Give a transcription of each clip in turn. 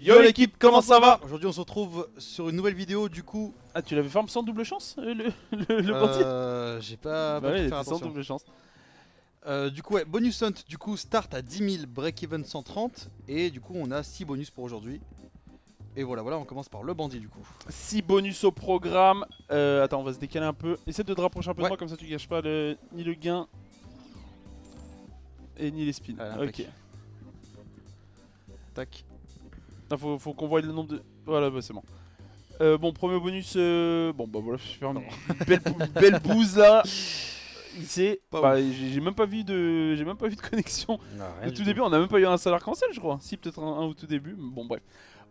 Yo l'équipe, comment ça va? Aujourd'hui on se retrouve sur une nouvelle vidéo du coup. Ah, tu l'avais fait sans double chance le bandit? J'ai pas Bah ouais, pu il faire était sans attention. double chance. Du coup ouais, bonus hunt du coup start à 10 000, break-even 130. Et du coup on a 6 bonus pour aujourd'hui. Et voilà, on commence par le bandit du coup. 6 bonus au programme. Attends, on va se décaler un peu. Essaie de te rapprocher un peu de Ouais. moi, comme ça tu gâches pas ni le gain et ni les spins. Allez, Ok. Tac. Ah, faut qu'on voie le nombre de. Voilà, bah c'est bon. Bon, premier bonus. Bon, bah voilà, je vais faire une belle bouse là. Il sait. Pas Bah, j'ai même pas vu de connexion. Au tout début, on a même pas eu un salaire cancel, je crois. Si, peut-être un au tout début. Bon, bref.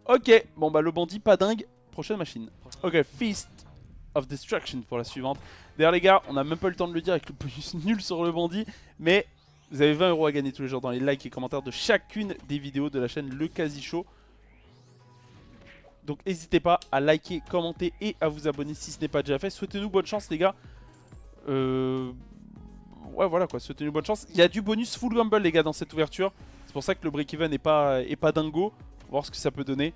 Ok, bon, bah, le bandit, pas dingue. Prochaine machine. Ok, Feast of Destruction pour la suivante. D'ailleurs, les gars, on a même pas eu le temps de le dire avec le bonus nul sur le bandit. Mais vous avez 20 € à gagner tous les jours dans les likes et commentaires de chacune des vidéos de la chaîne Le Quasi Show. Donc, n'hésitez pas à liker, commenter et à vous abonner si ce n'est pas déjà fait. Souhaitez-nous bonne chance, les gars. Ouais, voilà quoi, souhaitez-nous bonne chance. Il y a du bonus full rumble, les gars, dans cette ouverture. C'est pour ça que le break-even est pas dingo. On va voir ce que ça peut donner.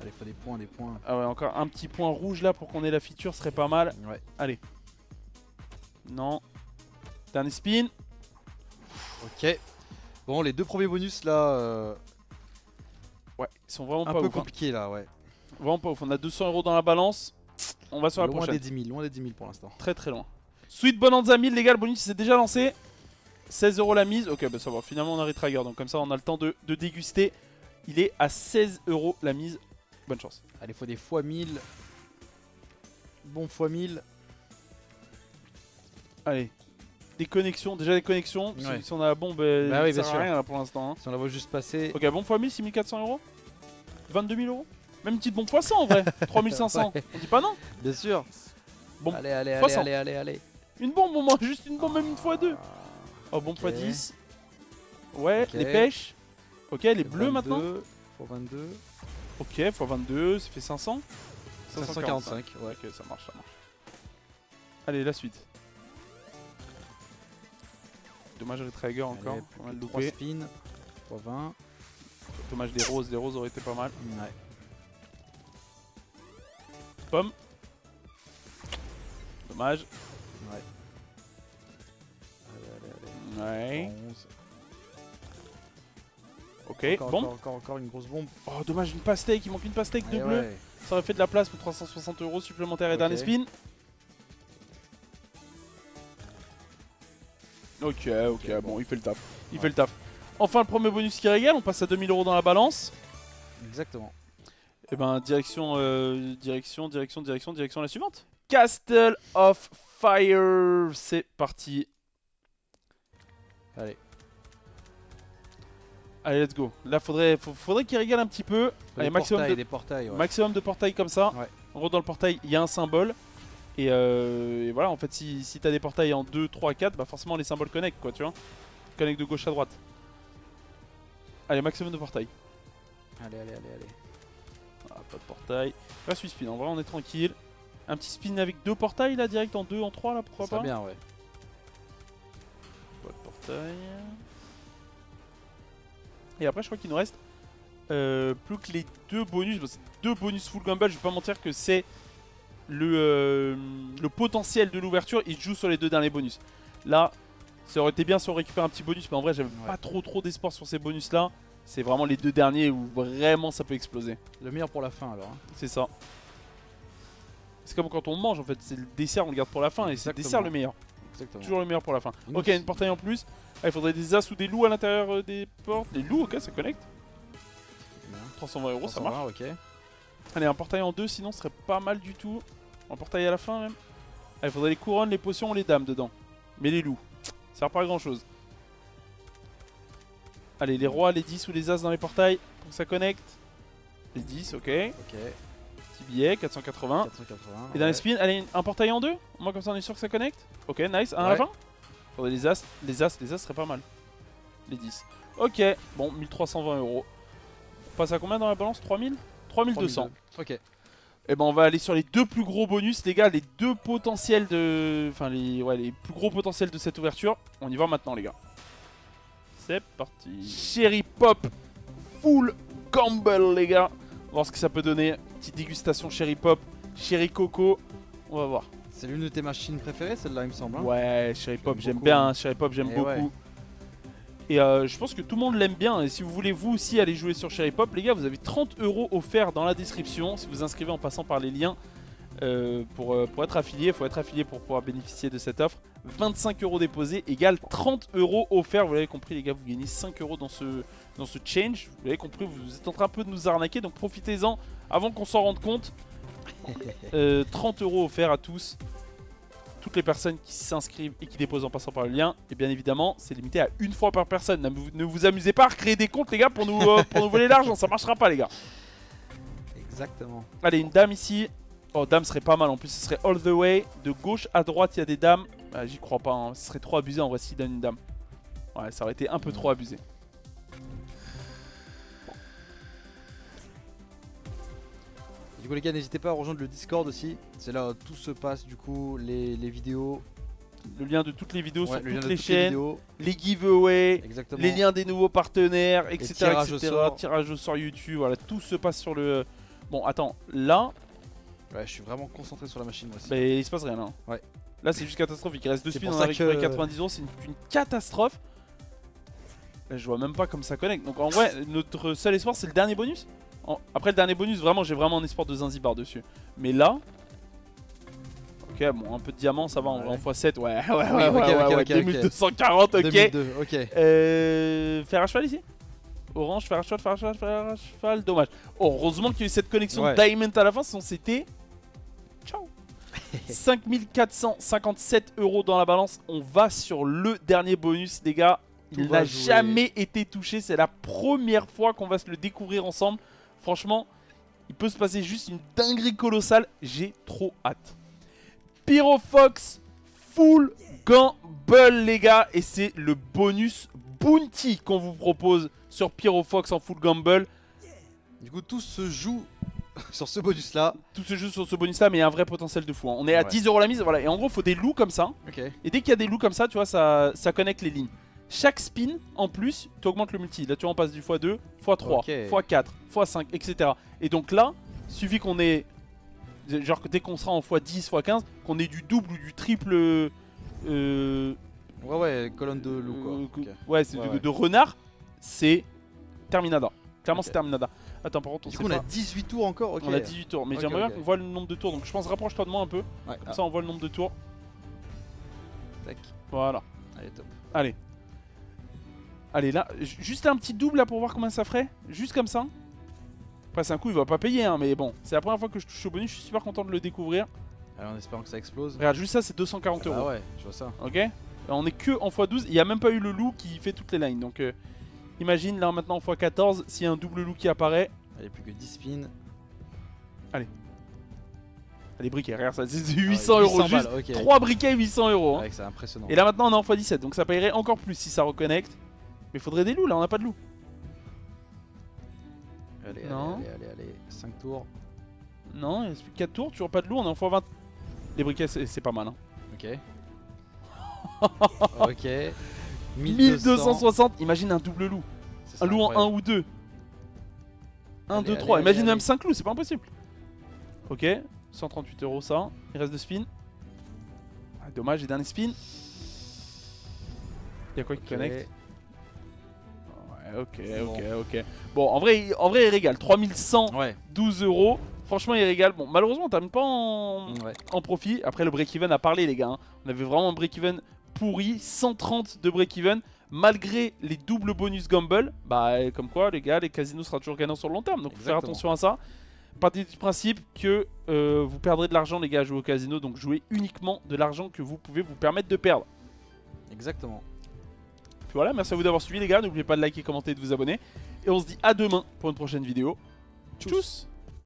Allez, faut des points, Ah ouais, encore un petit point rouge là pour qu'on ait la feature, serait pas mal. Ouais. Allez. Non. Dernier spin. Ok. Bon, les deux premiers bonus là, Ouais, ils sont vraiment un pas peu ouf. Hein. compliqués là, ouais. Vraiment pas ouf. On a 200 € dans la balance. On va sur la Loin prochaine. des 10 000, loin des 10 000 pour l'instant. Très très loin. Sweet Bonanza 1000, les gars, le bonus s'est déjà lancé. 16 € la mise. Ok, bah ça va. Finalement, on a retrigger. Donc, comme ça, on a le temps de déguster. Il est à 16 € la mise. Bonne chance. Allez, faut des fois 1000. Bon fois 1000. Allez. Des connexions. Déjà, des connexions. Parce que Ouais. si on a la bombe, Bah oui, ça bien sert à sûr. rien là pour l'instant. Hein. Si on la voit juste passer. Ok, bon fois 1000, 6400 €. 22 000 €. Même une petite bombe x 100 en vrai. 3500. Ouais. On dit pas non? Bien sûr. Bon, allez, fois 100. allez. Une bombe au moins. Juste une bombe, même une fois 2. Oh, bombe Ok. x 10. Ouais, Ok. les pêches. Ok, les bleus maintenant. Pour 22. Ok, x 22, ça fait 500. 545, ouais. Ok, ça marche. Allez, la suite. Dommage le trigger encore. Allez, On va le 3 louper. spins. Pour 20. Dommage des roses auraient été pas mal. Ouais. Pomme. Dommage. Ouais. Allez. Ouais. 11. Ok, Encore, bon. encore une grosse bombe. Oh, dommage, une pastèque. Il manque une pastèque de Allez, bleu. ouais. Ça aurait fait de la place pour 360 € supplémentaires et Ok. dernier spin. Ok, bon, il fait le taf. Il fait le taf. Enfin, le premier bonus qui régale. On passe à 2000 € dans la balance. Exactement. Et ben, direction la suivante. Castle of Fire. C'est parti. Allez. Allez, let's go. Là, faudrait qu'il régale un petit peu. Allez, Des portails, ouais. maximum de portails comme ça. Ouais. En gros, dans le portail, il y a un symbole. Et voilà, en fait, si t'as des portails en 2, 3, 4, bah forcément les symboles connectent, quoi, tu vois. Connectent de gauche à droite. Allez, maximum de portails. Allez. Ah, pas de portail. Là, suis spin, en vrai, on est tranquille. Un petit spin avec 2 portails là, direct en 2, en 3, là, pourquoi Ça pas. bien, ouais. Pas de portail. Et après, je crois qu'il nous reste plus que les 2 bonus. Bon, c'est 2 bonus full gumball, je vais pas mentir que c'est le potentiel de l'ouverture. Il joue sur les 2 derniers bonus. Là, ça aurait été bien si on récupère un petit bonus, mais en vrai, j'avais pas trop d'espoir sur ces bonus là. C'est vraiment les 2 derniers où vraiment ça peut exploser. Le meilleur pour la fin alors. Hein. C'est ça. C'est comme quand on mange en fait, c'est le dessert, on le garde pour la fin et c'est le Exactement. dessert le meilleur. Exactement. Toujours le meilleur pour la fin. Une Ok, os. une portail en plus. Ah, il faudrait des as ou des loups à l'intérieur des portes. Les loups, ok, ça connecte. Bien. 320 €, ça 320, marche. ok. Allez, un portail en 2, sinon ce serait pas mal du tout. Un portail à la fin même. Allez, il faudrait les couronnes, les potions, les dames dedans. Mais les loups, ça sert pas à grand chose. Allez, les rois, les 10 ou les as dans les portails pour que ça connecte. Les 10, ok. Ok. Petit billet, 480. 480. Et dans les spins, allez, un portail en 2. Moi, comme ça, on est sûr que ça connecte. Ok, nice. Un à la Ouais. fin. Faudrait les as. Les as seraient pas mal. Les 10. Ok, bon, 1320 €. On passe à combien dans la balance? 3000? 3200. Ok. Et ben, on va aller sur les 2 plus gros bonus, les gars. Les 2 potentiels de. Enfin, les plus gros potentiels de cette ouverture. On y va maintenant, les gars. C'est parti. Cherry Pop Full Gamble les gars. On va voir ce que ça peut donner. Petite dégustation Cherry Pop, Cherry Coco. On va voir. C'est l'une de tes machines préférées, celle-là, il me semble. Hein. Ouais, Cherry Pop, j'aime beaucoup, bien. hein. Cherry Pop, j'aime Et beaucoup. ouais. Et je pense que tout le monde l'aime bien. Et si vous voulez vous aussi aller jouer sur Cherry Pop, les gars, vous avez 30 € offerts dans la description si vous inscrivez en passant par les liens pour être affilié. Il faut être affilié pour pouvoir bénéficier de cette offre. 25 € déposés égale 30 € offerts. Vous l'avez compris, les gars, vous gagnez 5 € dans ce change. Vous l'avez compris, vous êtes en train un peu de nous arnaquer. Donc profitez-en avant qu'on s'en rende compte. 30 € offerts à tous. Toutes les personnes qui s'inscrivent et qui déposent en passant par le lien. Et bien évidemment, c'est limité à une fois par personne. Ne vous amusez pas à recréer des comptes, les gars, pour nous voler l'argent. Ça marchera pas, les gars. Exactement. Allez, une dame ici. Oh, dame serait pas mal. En plus, ce serait all the way. De gauche à droite, il y a des dames. Ah, j'y crois pas. Hein. Ce serait trop abusé en vrai s'il donne une dame. Ouais, ça aurait été un peu trop abusé. Du coup les gars, n'hésitez pas à rejoindre le Discord aussi. C'est là où tout se passe, du coup, les vidéos. Le lien de toutes les vidéos Ouais, sur le lien toutes de les toutes chaînes. vidéos. Les giveaways. Exactement. Les liens des nouveaux partenaires, etc. tirages au sort. Tirage au sort YouTube. Voilà, tout se passe sur le... Bon, attends. Là, Ouais, je suis vraiment concentré sur la machine moi aussi. bah, il se passe rien. Là, Ouais. Là c'est juste catastrophique. Il reste 2 C'est spins, pour on a ça récupéré que- 90 €. C'est une catastrophe. Là, je vois même pas comme ça connecte. Donc en vrai, notre seul espoir, c'est le dernier bonus. Après le dernier bonus, vraiment, j'ai vraiment un espoir de Zanzibar dessus. Mais là... Ok, bon, un peu de diamant, ça va, en Ouais. x7. Ouais, ok, ok. 2240, ok. 2002, ok. Fer à cheval ici. Orange, fer à cheval, fer à cheval, fer à cheval, dommage. Oh, heureusement qu'il y a eu cette connexion Ouais. Diamond à la fin, sinon c'était... Ciao. 5457 € dans la balance. On va sur le dernier bonus, les gars. Il Tout va n'a jouer. jamais été touché. C'est la première fois qu'on va se le découvrir ensemble. Franchement, il peut se passer juste une dinguerie colossale. J'ai trop hâte. Pyrofox Full Gamble, les gars. Et c'est le bonus Bounty qu'on vous propose sur Pyrofox en Full Gamble. Du coup, tout se joue sur ce bonus là. Tout se joue sur ce bonus là, mais il y a un vrai potentiel de fou. Hein. On est à Ouais. 10 € la mise. Voilà. Et en gros, il faut des loups comme ça. Ok. Et dès qu'il y a des loups comme ça, tu vois, ça connecte les lignes. Chaque spin, en plus, tu augmentes le multi. Là, tu vois, on passe du x2, x3, Ok. x4, x5, etc. Et donc là, suffit qu'on ait... Genre que dès qu'on sera en x10, x15, qu'on ait du double ou du triple... Ouais, colonne de loup quoi. Ok. Ouais, c'est Ouais, de, ouais. de renard, c'est Terminada. Clairement, Ok. c'est Terminada. Attends, par contre, on Du sait coup, on a pas. 18 tours encore. Ok. On a 18 tours. Mais Ok, j'aimerais bien ok. qu'on voit le nombre de tours. Donc je pense, rapproche-toi de moi un peu. Ouais. Comme ça, on voit le nombre de tours. Tac. Voilà. Allez, top. Allez. Allez, là, juste un petit double là pour voir combien ça ferait. Juste comme ça. Après, c'est un coup, il va pas payer, hein, mais bon. C'est la première fois que je touche au bonus. Je suis super content de le découvrir. Allez, en espérant que ça explose. Regarde, juste ça, c'est 240 €. Ah ouais, je vois ça. Ok. On est que en x12. Il n'y a même pas eu le loup qui fait toutes les lines. Donc, imagine là maintenant en x14. S'il y a un double loup qui apparaît. Allez, plus que 10 spins. Allez, briquet, regarde ça. C'est Ah ouais, 800 € juste. balles, ok. 3 briquets, 800 €. Hein. Ouais, c'est impressionnant. Et là maintenant, on est en x17. Donc, ça paierait encore plus si ça reconnecte. Mais il faudrait des loups là. On n'a pas de loups. Allez, Non. allez. 5 tours. Non, il reste plus que 4 tours. Toujours pas de loup. On est en x20. Les briquets, c'est pas mal. Hein. Ok. Ok. 1260, imagine un double loup. C'est Un loup en 1 incroyable. ou 2. 1, Allez, 2, allez, 3. allez, Imagine allez. même 5 loups, c'est pas impossible. Ok, 138 € ça. Il reste 2 spins. Ah, dommage, et dernier spin. Y'a quoi qui Ok. connecte? Ouais, Bon. ok. Bon, en vrai, il régale. 3112 Ouais. €. Franchement, il régale. Bon, malheureusement, on termine pas Ouais. en profit. Après, le break-even a parlé, les gars. Hein. On avait vraiment un break-even pourri. 130 de break-even. Malgré les doubles bonus gamble. Bah, comme quoi, les gars, les casinos sera toujours gagnant sur le long terme. Donc, faut faire Exactement. attention à ça. Partez du principe que vous perdrez de l'argent, les gars, à jouer au casino. Donc, jouez uniquement de l'argent que vous pouvez vous permettre de perdre. Exactement. Puis voilà, merci à vous d'avoir suivi, les gars. N'oubliez pas de liker, commenter et de vous abonner. Et on se dit à demain pour une prochaine vidéo. Tchuss.